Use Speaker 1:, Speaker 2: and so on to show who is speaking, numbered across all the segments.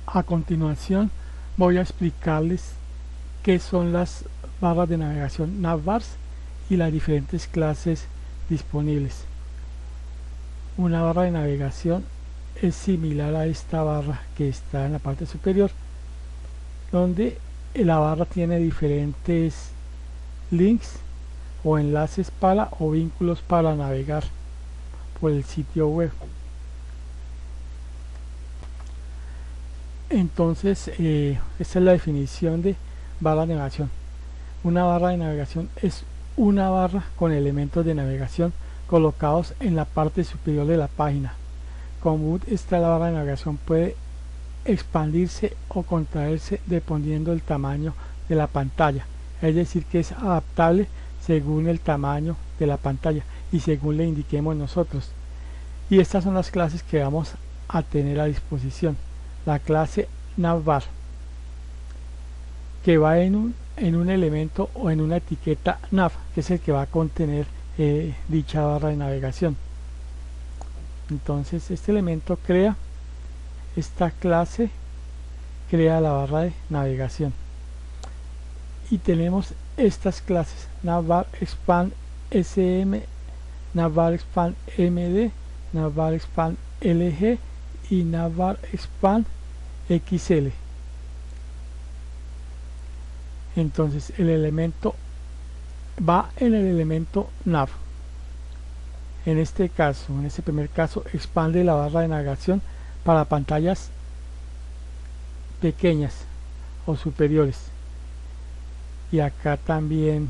Speaker 1: A continuación voy a explicarles qué son las barras de navegación navbars y las diferentes clases disponibles. Una barra de navegación es similar a esta barra que está en la parte superior, donde la barra tiene diferentes links o enlaces para o vínculos para navegar por el sitio web. Entonces, esta es la definición de barra de navegación. Una barra de navegación es una barra con elementos de navegación colocados en la parte superior de la página. Como esta la barra de navegación puede expandirse o contraerse dependiendo del tamaño de la pantalla, es decir que es adaptable según el tamaño de la pantalla y según le indiquemos nosotros. Y estas son las clases que vamos a tener a disposición. La clase navbar, que va en un elemento o en una etiqueta nav, que es el que va a contener dicha barra de navegación. Entonces este elemento crea, esta clase crea la barra de navegación. Y tenemos estas clases: navbar expand sm, navbar expand md, navbar expand lg y navbar expand xl. Entonces el elemento va en el elemento nav. En este caso, en este primer caso, expande la barra de navegación para pantallas pequeñas o superiores. Y acá también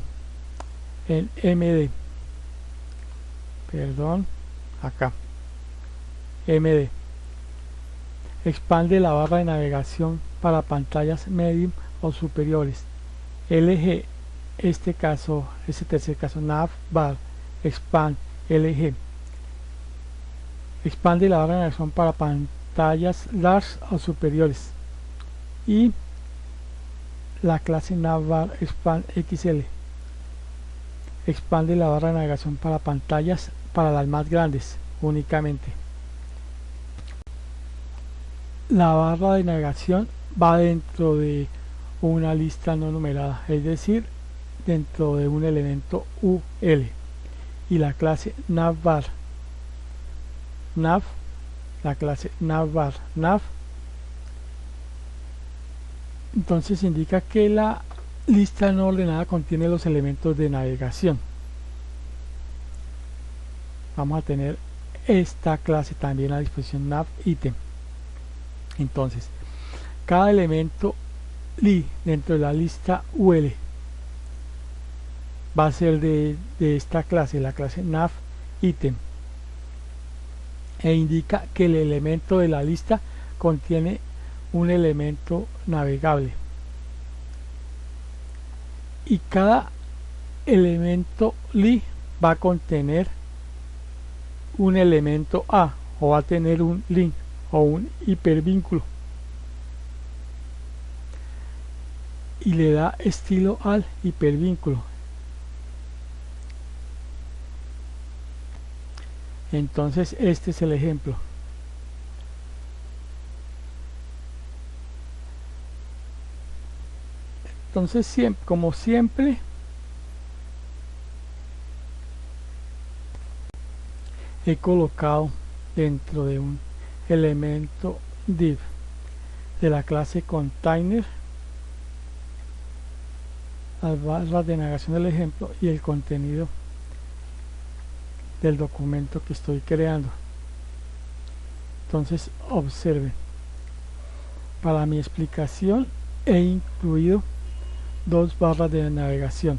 Speaker 1: en MD, perdón, acá MD expande la barra de navegación para pantallas medium o superiores. LG, este tercer caso, navbar expand LG, expande la barra de navegación para pantallas large o superiores. Y la clase navbar expand XL expande la barra de navegación para pantallas para las más grandes únicamente. La barra de navegación va dentro de una lista no numerada, es decir, dentro de un elemento UL. Y la clase navbar nav, la clase navbar nav, entonces indica que la lista no ordenada contiene los elementos de navegación. Vamos a tener esta clase también a disposición, nav item. Entonces, cada elemento li dentro de la lista UL va a ser de esta clase, la clase nav item, e indica que el elemento de la lista contiene un elemento navegable. Y cada elemento li va a contener un elemento A, o va a tener un link o un hipervínculo, y le da estilo al hipervínculo. Entonces este es el ejemplo. Entonces, como siempre, he colocado dentro de un elemento div de la clase container las barras de navegación del ejemplo y el contenido del documento que estoy creando. Entonces observen, para mi explicación he incluido dos barras de navegación.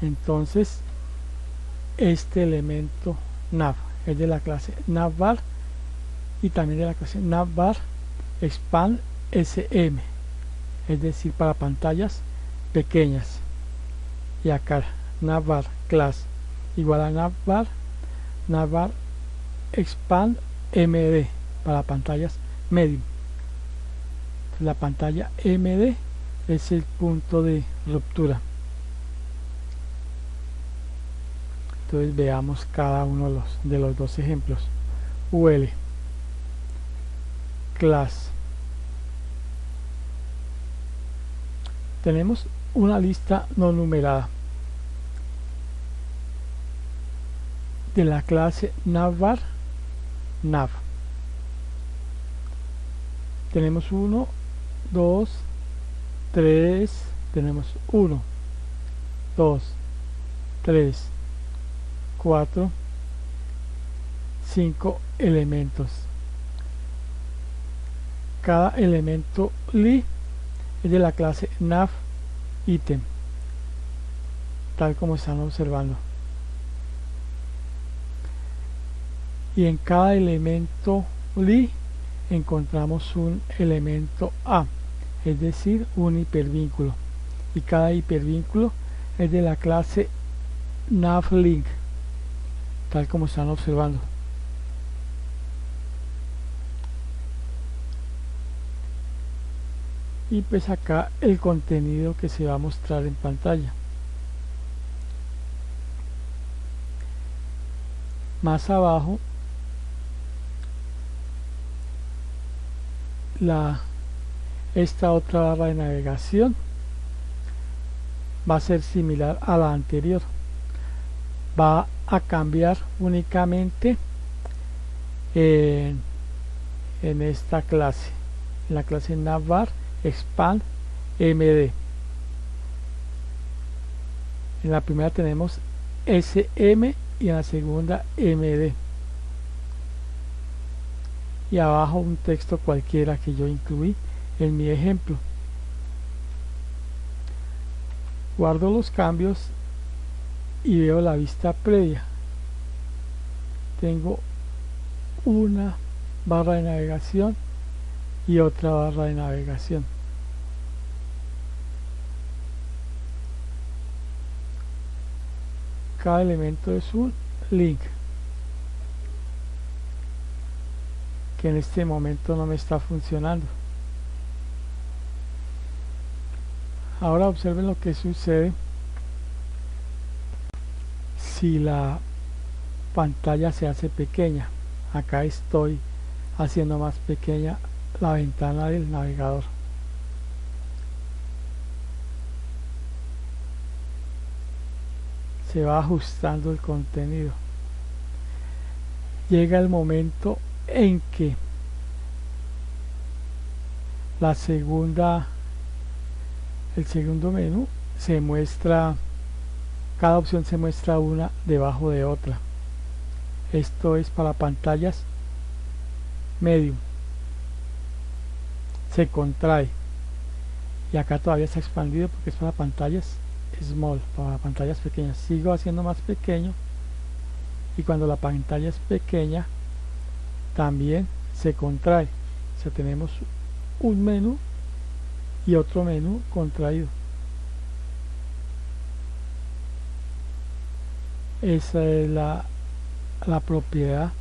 Speaker 1: Entonces este elemento nav es de la clase navbar y también de la clase navbar expand sm, es decir, para pantallas pequeñas. Y acá navbar class igual a navbar expand md para pantallas medium. La pantalla MD es el punto de ruptura. Entonces veamos cada uno de los dos ejemplos. UL, class. Tenemos una lista no numerada de la clase navbar nav. Tenemos 1, 2, 3, tenemos 1, 2, 3, 4, 5 elementos. Cada elemento li es de la clase nav item, tal como están observando. Y en cada elemento li encontramos un elemento A, es decir, un hipervínculo, y cada hipervínculo es de la clase navlink, tal como están observando. Y pues acá el contenido que se va a mostrar en pantalla. Más abajo esta otra barra de navegación va a ser similar a la anterior, va a cambiar únicamente en esta clase, en la clase navbar expand md. En la primera tenemos sm y en la segunda md, y abajo un texto cualquiera que yo incluí en mi ejemplo. Guardo los cambios y veo la vista previa. Tengo una barra de navegación y otra barra de navegación. Cada elemento es un link que en este momento no me está funcionando. Ahora observen lo que sucede si la pantalla se hace pequeña. Acá estoy haciendo más pequeña la ventana del navegador. Se va ajustando el contenido. Llega el momento en que el segundo menú se muestra, cada opción se muestra una debajo de otra. Esto es para pantallas medium, se contrae, y acá todavía está expandido porque es para pantallas small, para pantallas pequeñas. Sigo haciendo más pequeño, y cuando la pantalla es pequeña también se contrae. O sea, tenemos un menú y otro menú contraído. Esa es la propiedad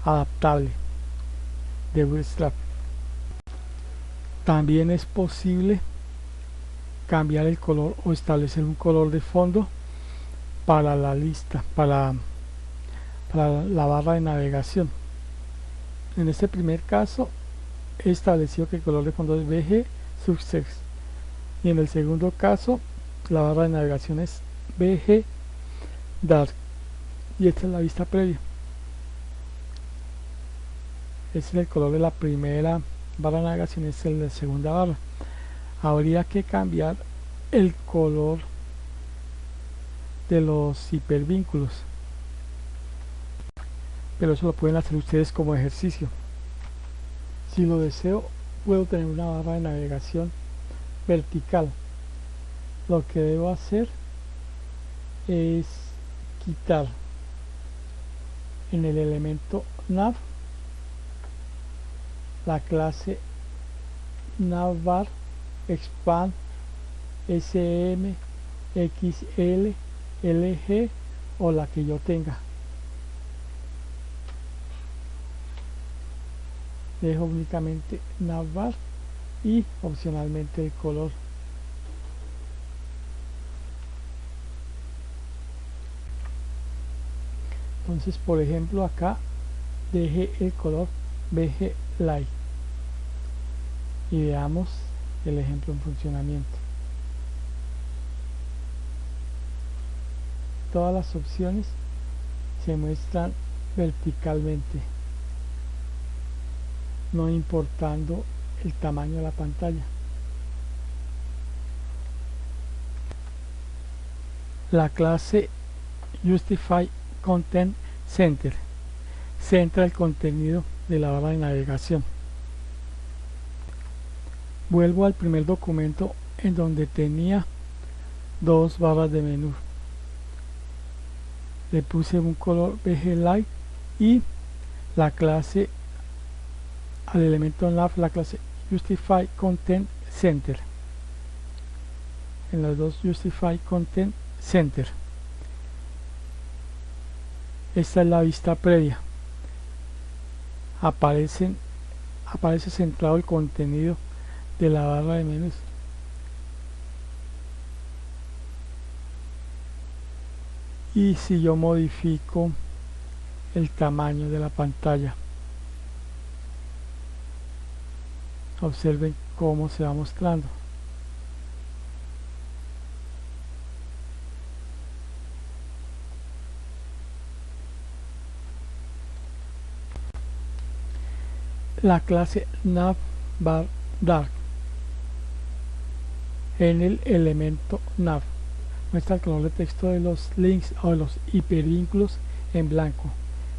Speaker 1: adaptable de Bootstrap. También es posible cambiar el color o establecer un color de fondo para la lista, para la barra de navegación. En este primer caso he establecido que el color de fondo es BG Success, y en el segundo caso la barra de navegación es BG Dark, y esta es la vista previa. Este es el color de la primera barra de navegación, es el de la segunda barra. Habría que cambiar el color de los hipervínculos, pero eso lo pueden hacer ustedes como ejercicio. Si lo deseo, puedo tener una barra de navegación vertical. Lo que debo hacer es quitar en el elemento nav la clase navbar expand sm xl lg o la que yo tenga. Dejo únicamente navbar y opcionalmente el color. Entonces, por ejemplo, acá dejé el color BG Light. y veamos el ejemplo en funcionamiento. Todas las opciones se muestran verticalmente, no importando el tamaño de la pantalla. La clase Justify Content Center centra el contenido de la barra de navegación. Vuelvo al primer documento en donde tenía dos barras de menú. Le puse un color BG Light y la clase al elemento nav, la clase Justify Content Center. En las dos Justify Content Center. Esta es la vista previa. Aparece centrado el contenido de la barra de menús. Y si yo modifico el tamaño de la pantalla, observen cómo se va mostrando. La clase navbarDark en el elemento nav muestra el color de texto de los links o de los hipervínculos en blanco,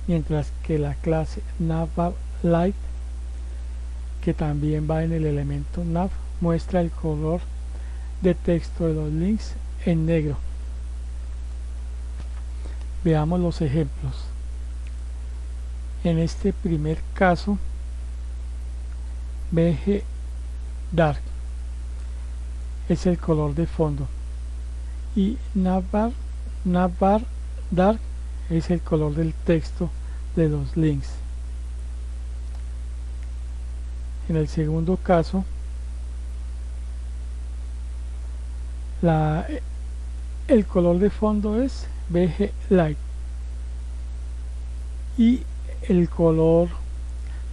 Speaker 1: mientras que la clase navbarLight, que también va en el elemento nav, muestra el color de texto de los links en negro. Veamos los ejemplos. En este primer caso, BG Dark es el color de fondo y Navbar Dark es el color del texto de los links. En el segundo caso, el color de fondo es BG Light y el color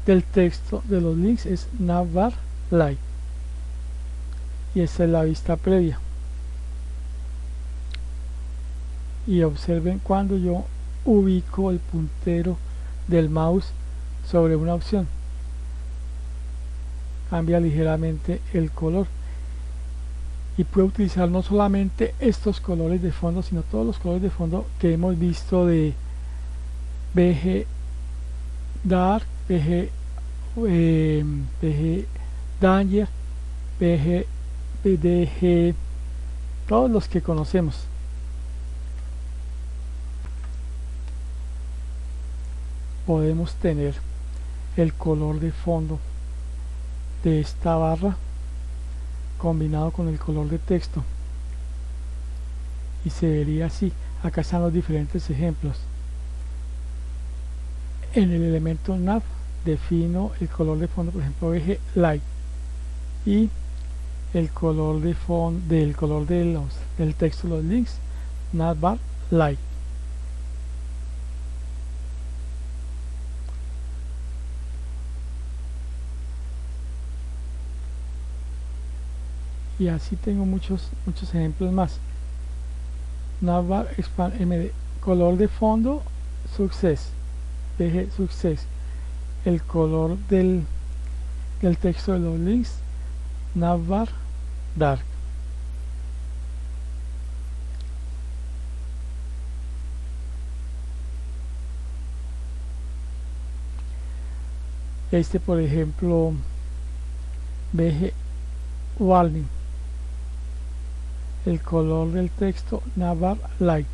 Speaker 1: del texto de los links es Navbar Light, y esta es la vista previa. Y observen cuando yo ubico el puntero del mouse sobre una opción, cambia ligeramente el color, y puedo utilizar no solamente estos colores de fondo, sino todos los colores de fondo que hemos visto de BG Dark, BG Danger, BDG, todos los que conocemos. Podemos tener el color de fondo de esta barra combinado con el color de texto y se vería así. Acá están los diferentes ejemplos. En el elemento nav defino el color de fondo, por ejemplo BG Light, y el color de fondo del texto de los links Navbar Light. Y así tengo muchos ejemplos más. Navbar Expand MD, color de fondo Success, BG Success, el color del texto de los links Navbar Dark. Este, por ejemplo, BG Warning, el color del texto Navbar Light.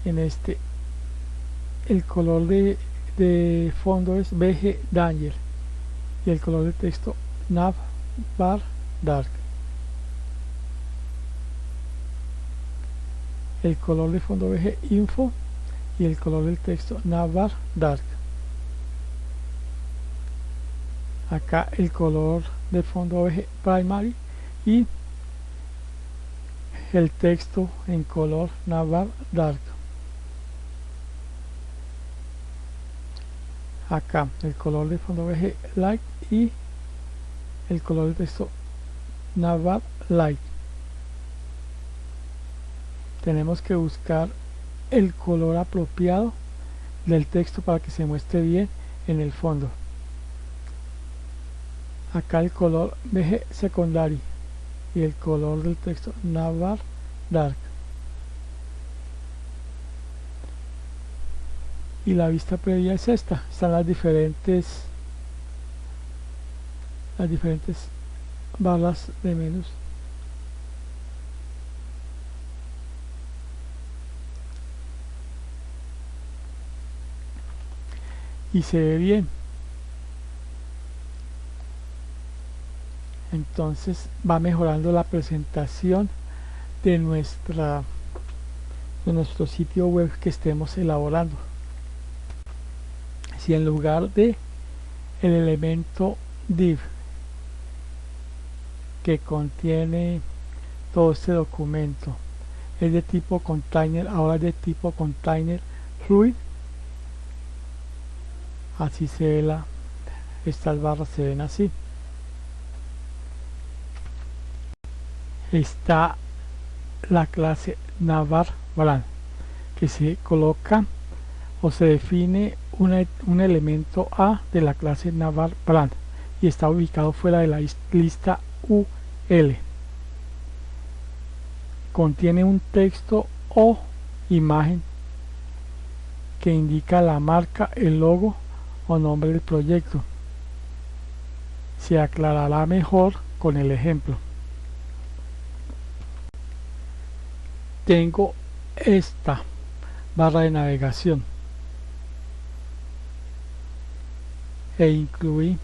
Speaker 1: En este, el color de fondo es BG Danger y el color de texto Navbar Dark. El color de fondo BG Info y el color del texto Navbar Dark. Acá el color de fondo BG Primary y el texto en color Navbar Dark. acá el color de fondo VG Light y el color de texto Navbar Light. Tenemos que buscar el color apropiado del texto para que se muestre bien en el fondo. Acá el color VG Secondary y el color del texto Navbar Dark. Y la vista previa es esta. Están las diferentes barras de menús. Y se ve bien. Entonces va mejorando la presentación de nuestro sitio web que estemos elaborando. Si en lugar de el elemento div que contiene todo este documento es de tipo container, ahora es de tipo container fluid, así se ve estas barras se ven así. Está la clase Navbar Brand, que se coloca o se define un elemento A de la clase Navbar Brand y está ubicado fuera de la lista UL. Contiene un texto o imagen que indica la marca, el logo o nombre del proyecto. Se aclarará mejor con el ejemplo. Tengo esta barra de navegación e incluí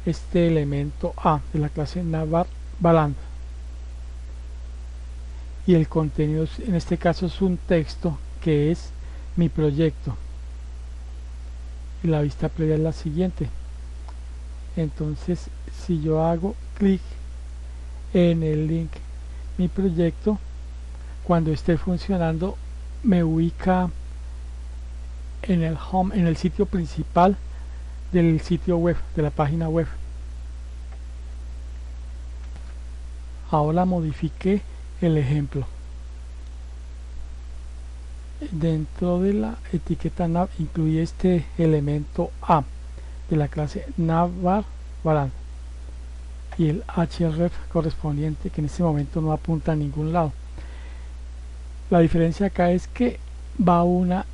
Speaker 1: este elemento A de la clase Navbar Brand y el contenido en este caso es un texto que es mi proyecto y la vista previa es la siguiente. Entonces si yo hago clic en el link mi proyecto, cuando esté funcionando me ubica en el home, en el sitio principal del sitio web, de la página web. Ahora modifiqué el ejemplo. Dentro de la etiqueta nav incluí este elemento A de la clase Navbar Brand y el href correspondiente, que en este momento no apunta a ningún lado. La diferencia acá es que va una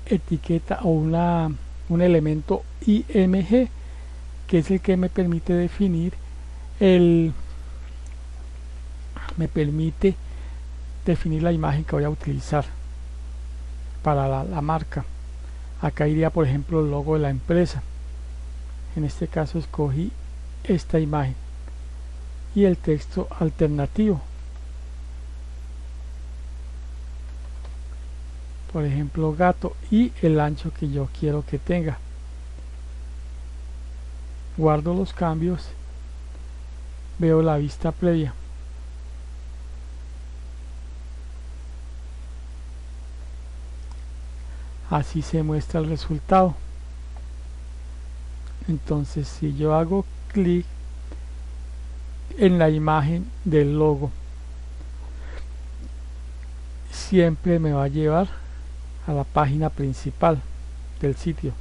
Speaker 1: etiqueta o un elemento img, que es el que me permite definir la imagen que voy a utilizar para la marca. Acá iría por ejemplo el logo de la empresa. En este caso escogí esta imagen y el texto alternativo, por ejemplo gato, y el ancho que yo quiero que tenga. Guardo los cambios, veo la vista previa. Así se muestra el resultado. Entonces si yo hago clic en la imagen del logo, siempre me va a llevar a la página principal del sitio.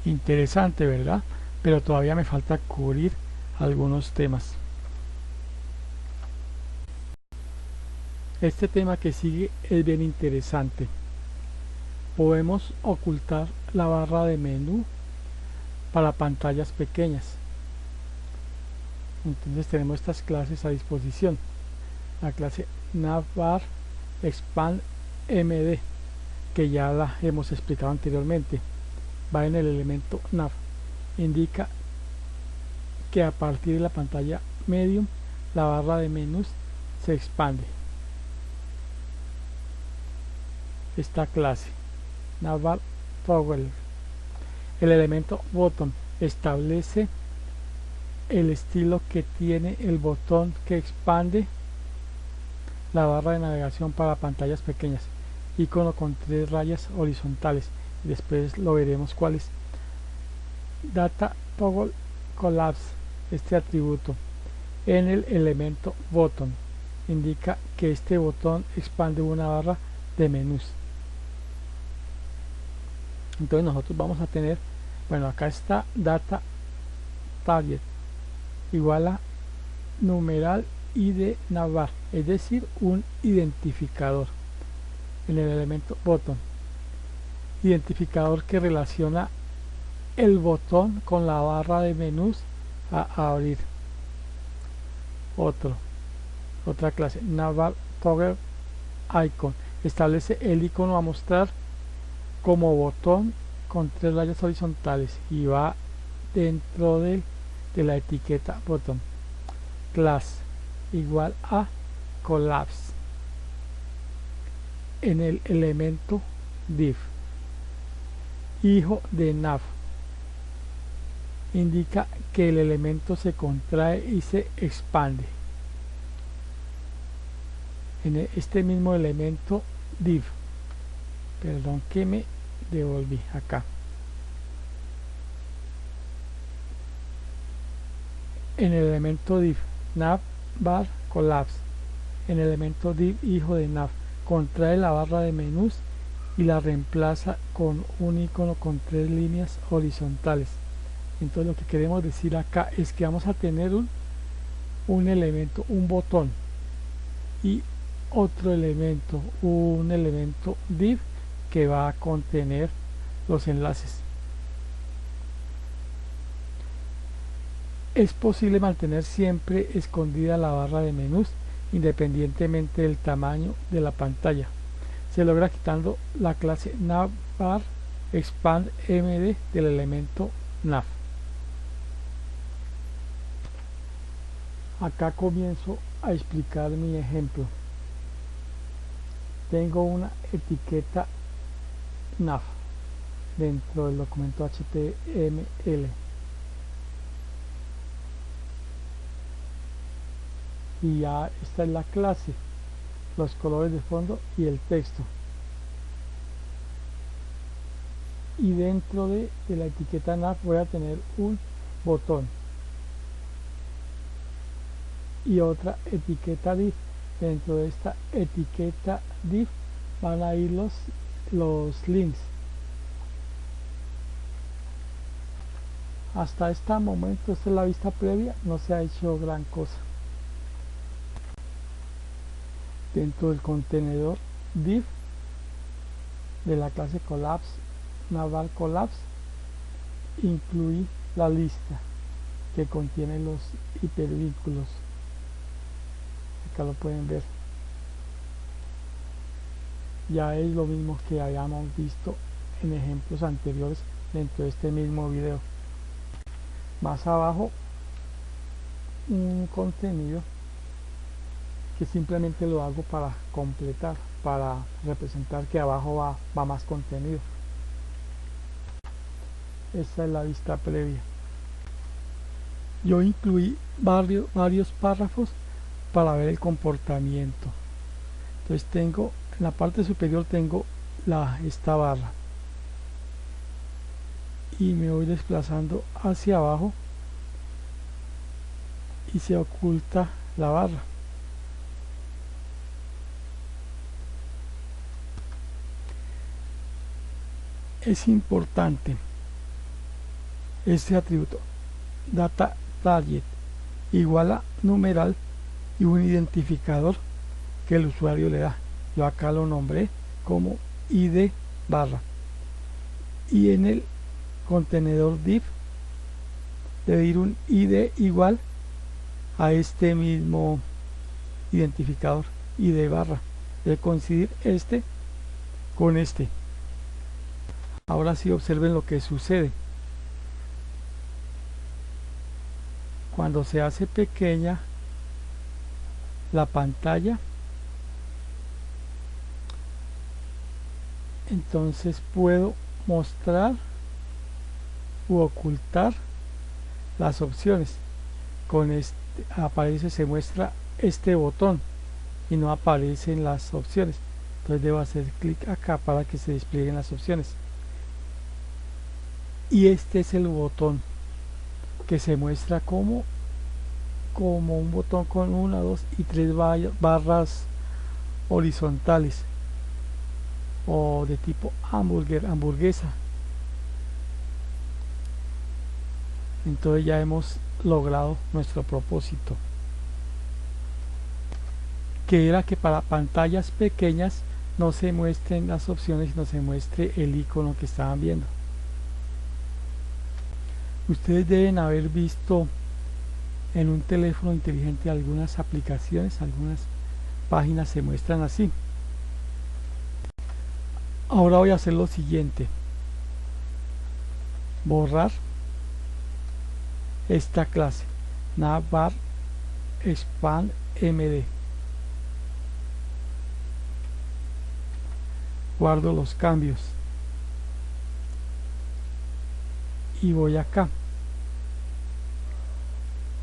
Speaker 1: Interesante, ¿verdad? Pero todavía me falta cubrir algunos temas. Este tema que sigue es bien interesante. Podemos ocultar la barra de menú para pantallas pequeñas. Entonces tenemos estas clases a disposición. La clase Navbar Expand MD, que ya la hemos explicado anteriormente, va en el elemento nav, indica que a partir de la pantalla medium la barra de menús se expande. Esta clase Navbar Toggle, el elemento botón, establece el estilo que tiene el botón que expande la barra de navegación para pantallas pequeñas, icono con 3 rayas horizontales después lo veremos cuál es. Data toggle collapse, este atributo en el elemento button indica que este botón expande una barra de menús. Entonces nosotros vamos a tener, bueno, acá está data target igual a numeral id navbar, es decir, un identificador en el elemento botón, identificador que relaciona el botón con la barra de menús a abrir. Otra clase, navbar toggle icon, establece el icono a mostrar como botón con 3 rayas horizontales y va dentro de la etiqueta botón. Class igual a collapse en el elemento div. Hijo de nav indica que el elemento se contrae y se expande. En este mismo elemento div, perdón que me devolví acá, en el elemento div navbar collapse, en el elemento div hijo de nav, contrae la barra de menús y la reemplaza con un icono con 3 líneas horizontales. Entonces lo que queremos decir acá es que vamos a tener un elemento, un botón, y otro elemento, un elemento div que va a contener los enlaces. Es posible mantener siempre escondida la barra de menús independientemente del tamaño de la pantalla. Se logra quitando la clase navbar expand md del elemento nav. Acá comienzo a explicar mi ejemplo. Tengo una etiqueta nav dentro del documento HTML y ya esta es la clase, los colores de fondo y el texto, y dentro de la etiqueta nav voy a tener un botón y otra etiqueta div. Dentro de esta etiqueta div van a ir los links. Hasta este momento, esta es la vista previa, no se ha hecho gran cosa. Dentro del contenedor div de la clase collapse, navbar collapse, incluí la lista que contiene los hipervínculos. Acá lo pueden ver. Ya es lo mismo que habíamos visto en ejemplos anteriores dentro de este mismo video. Más abajo un contenido que simplemente lo hago para completar, para representar que abajo va más contenido. Esta es la vista previa. Yo incluí varios párrafos para ver el comportamiento. Entonces tengo en la parte superior tengo esta barra y me voy desplazando hacia abajo y se oculta la barra. Es importante este atributo data target igual a numeral y un identificador que el usuario le da. Yo acá lo nombré como id barra, y en el contenedor div debe ir un id igual a este mismo identificador, id barra, debe coincidir este con este. Ahora sí, observen lo que sucede cuando se hace pequeña la pantalla. Entonces puedo mostrar u ocultar las opciones. Con este aparece, se muestra este botón y no aparecen las opciones. Entonces debo hacer clic acá para que se desplieguen las opciones. y este es el botón que se muestra como un botón con 1, 2 y 3 barras horizontales o de tipo hamburguesa. Entonces ya hemos logrado nuestro propósito, que era que para pantallas pequeñas no se muestren las opciones, no se muestre el icono que estaban viendo. Ustedes deben haber visto en un teléfono inteligente algunas aplicaciones, algunas páginas se muestran así. Ahora voy a hacer lo siguiente: borrar esta clase navbar expand md, guardo los cambios y voy acá.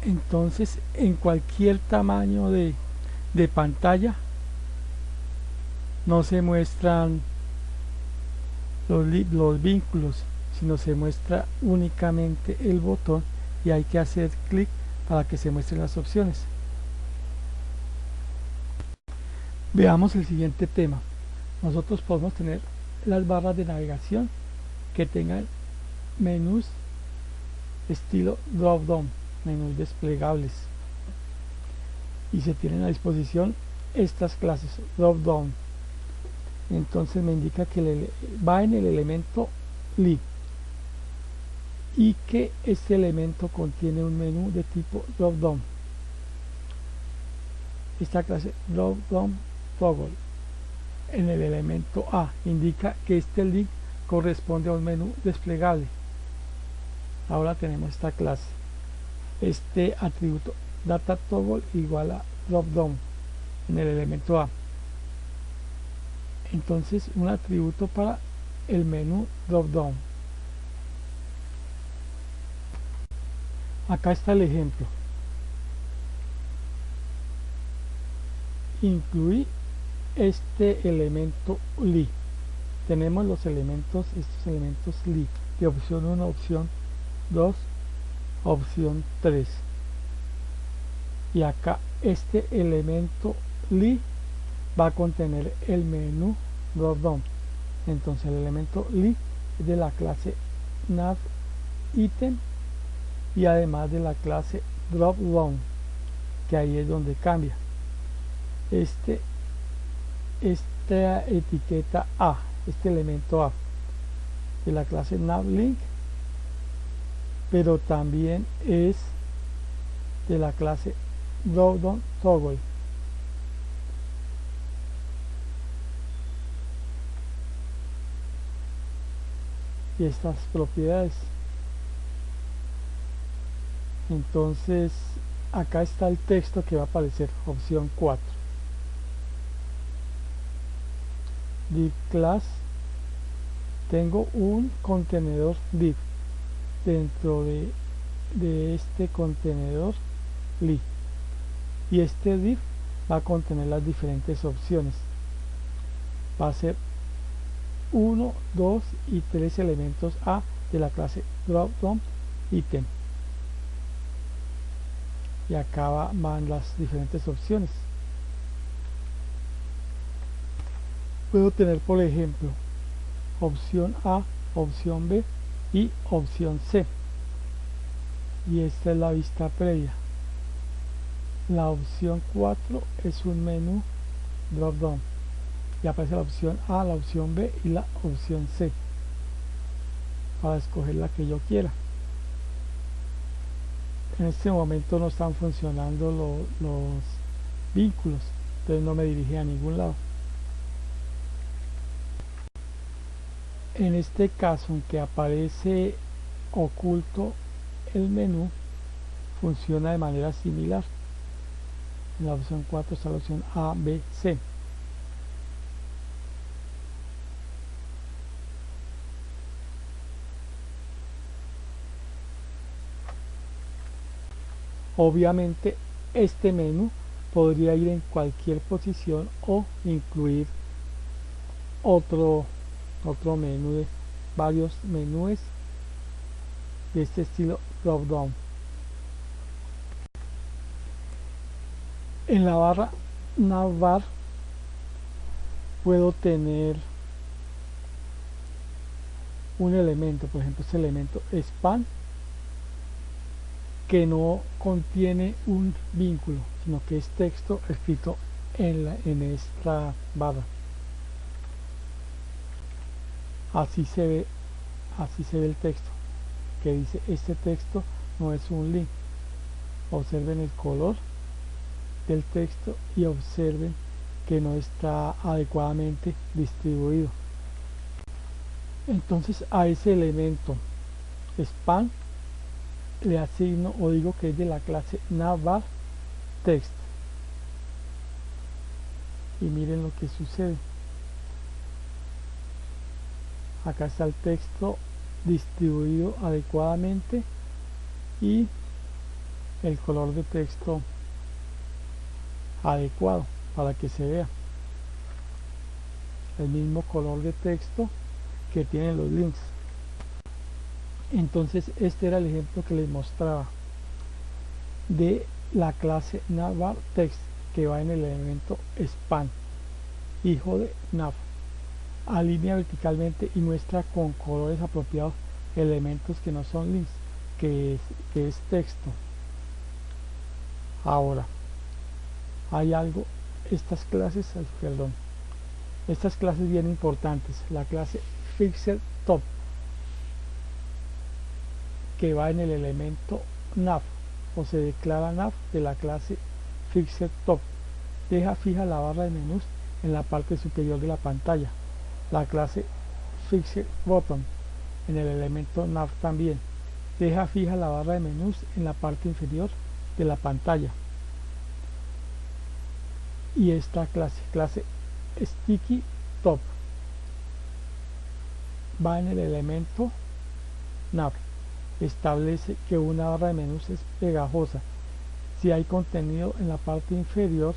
Speaker 1: Entonces en cualquier tamaño de pantalla no se muestran los vínculos, sino se muestra únicamente el botón y hay que hacer clic para que se muestren las opciones. Veamos el siguiente tema. Nosotros podemos tener las barras de navegación que tengan menús estilo drop down, menús desplegables, y se tienen a disposición estas clases drop down. Entonces me indica que va en el elemento li y que este elemento contiene un menú de tipo drop down. Esta clase drop down toggle en el elemento A indica que este link corresponde a un menú desplegable. Ahora tenemos esta clase, este atributo data toggle igual a drop down en el elemento A. Entonces un atributo para el menú drop down. Acá está el ejemplo. Incluí este elemento li. Tenemos los elementos, estos elementos li de opción 1, opción 2, opción 3. Y acá este elemento li va a contener el menú drop down. Entonces el elemento li es de la clase nav item y además de la clase drop down, que ahí es donde cambia. Esta etiqueta A, este elemento A de la clase navlink, pero también es de la clase drop down toggle. Y estas propiedades. Entonces acá está el texto que va a aparecer, opción 4, div class. Tengo un contenedor div, dentro de este contenedor li, y este div va a contener las diferentes opciones. Va a ser 1, 2 y 3 elementos A de la clase drop down item, y acá van las diferentes opciones. Puedo tener, por ejemplo, opción A, opción B y opción C, y esta es la vista previa. La opción 4 es un menú drop down y aparece la opción A, la opción B y la opción C para escoger la que yo quiera. En este momento no están funcionando los vínculos, entonces no me dirige a ningún lado. En este caso, aunque aparece oculto el menú, funciona de manera similar. En la opción 4 está la opción A, B, C. Obviamente este menú podría ir en cualquier posición o incluir otro menú, de varios menús de este estilo drop down. En la barra navbar puedo tener un elemento, por ejemplo este elemento span, que no contiene un vínculo, sino que es texto escrito en esta barra. Así se ve el texto, que dice: este texto no es un link. Observen el color del texto y observen que no está adecuadamente distribuido. Entonces a ese elemento span le asigno, o digo que es de la clase navbar text, y miren lo que sucede. Acá está el texto distribuido adecuadamente y el color de texto adecuado para que se vea el mismo color de texto que tienen los links. Entonces este era el ejemplo que les mostraba de la clase navbar text, que va en el elemento span, hijo de nav. Alinea verticalmente y muestra con colores apropiados elementos que no son links, que es texto. Ahora hay algo, estas clases bien importantes. La clase fixed top, que va en el elemento nav, o se declara nav de la clase fixed top, deja fija la barra de menús en la parte superior de la pantalla. La clase fixed bottom, en el elemento nav también, deja fija la barra de menús en la parte inferior de la pantalla. Y esta clase sticky top, va en el elemento nav, establece que una barra de menús es pegajosa si hay contenido en la parte inferior.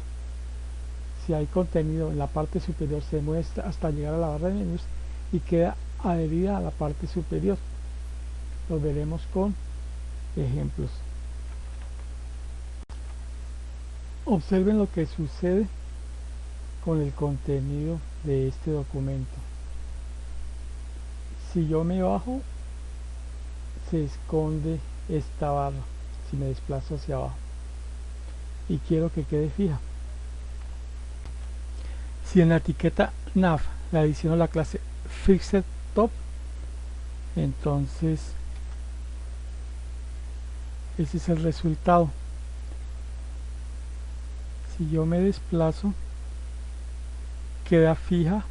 Speaker 1: Si hay contenido en la parte superior, se muestra hasta llegar a la barra de menús y queda adherida a la parte superior. Lo veremos con ejemplos. Observen lo que sucede con el contenido de este documento. Si yo me bajo, se esconde esta barra si me desplazo hacia abajo y quiero que quede fija. Si en la etiqueta nav le adiciono la clase fixed top, entonces ese es el resultado. Si yo me desplazo, queda fija.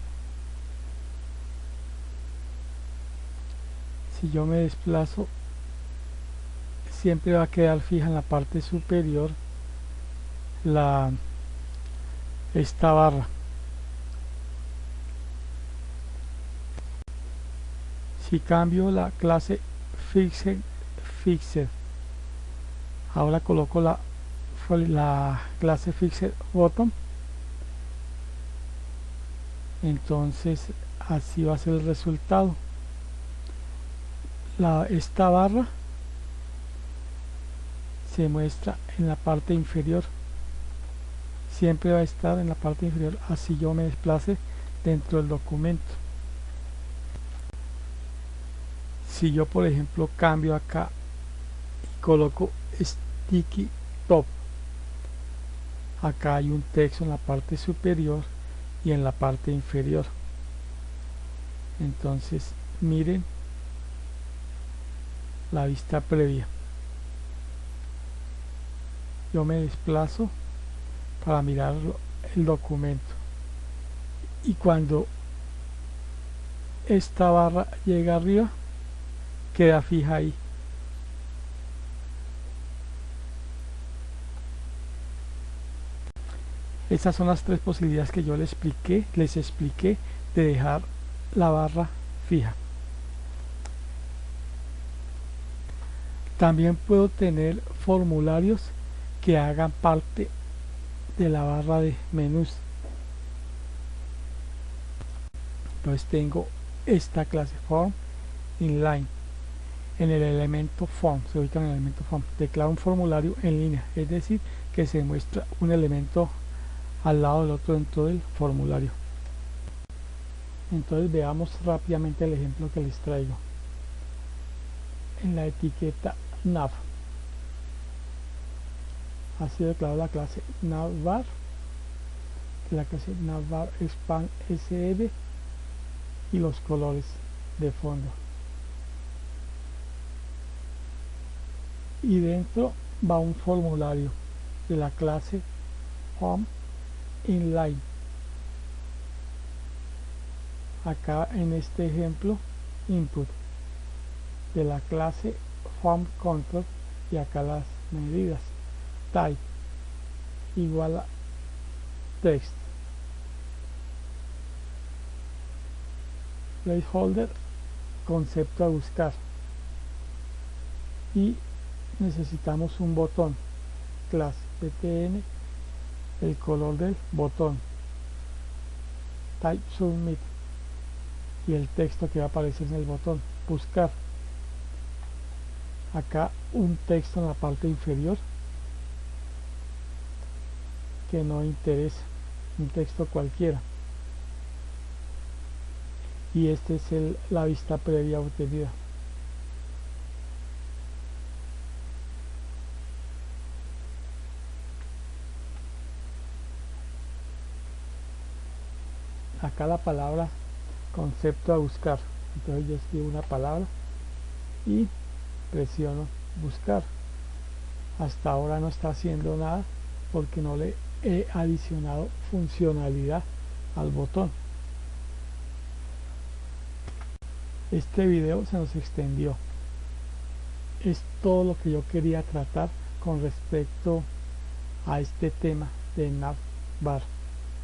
Speaker 1: Si yo me desplazo, siempre va a quedar fija en la parte superior esta barra. Si cambio la clase fixed, ahora coloco la clase fixed bottom, entonces así va a ser el resultado. Esta barra se muestra en la parte inferior, siempre va a estar en la parte inferior, así yo me desplace dentro del documento. Si yo, por ejemplo, cambio acá y coloco sticky top, acá hay un texto en la parte superior y en la parte inferior. Entonces miren la vista previa. Yo me desplazo para mirar el documento, y cuando esta barra llega arriba, queda fija ahí. Esas son las tres posibilidades que yo les expliqué de dejar la barra fija. También puedo tener formularios que hagan parte de la barra de menús. Entonces tengo esta clase form inline. en el elemento form, se ubica en el elemento form. Declara un formulario en línea, es decir, que se muestra un elemento al lado del otro dentro del formulario. Entonces veamos rápidamente el ejemplo que les traigo. En la etiqueta nav ha sido declarada la clase navbar, la clase navbar span sb y los colores de fondo, y dentro va un formulario de la clase home inline. Acá en este ejemplo input de la clase home control, y acá las medidas type igual a text, placeholder concepto a buscar, y necesitamos un botón class btn, el color del botón, type submit, y el texto que va a aparecer en el botón buscar. Acá un texto en la parte inferior que no interesa, un texto cualquiera, y este es la vista previa obtenida. Acá la palabra concepto a buscar, entonces yo escribo una palabra y presiono buscar. Hasta ahora no está haciendo nada porque no le he adicionado funcionalidad al botón. Este video se nos extendió. Es todo lo que yo quería tratar con respecto a este tema de navbar.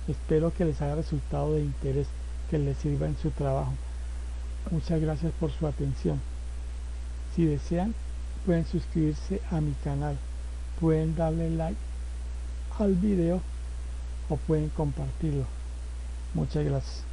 Speaker 1: Espero que les haya resultado de interés, que les sirva en su trabajo. Muchas gracias por su atención. Si desean, pueden suscribirse a mi canal, pueden darle like al video o pueden compartirlo. Muchas gracias.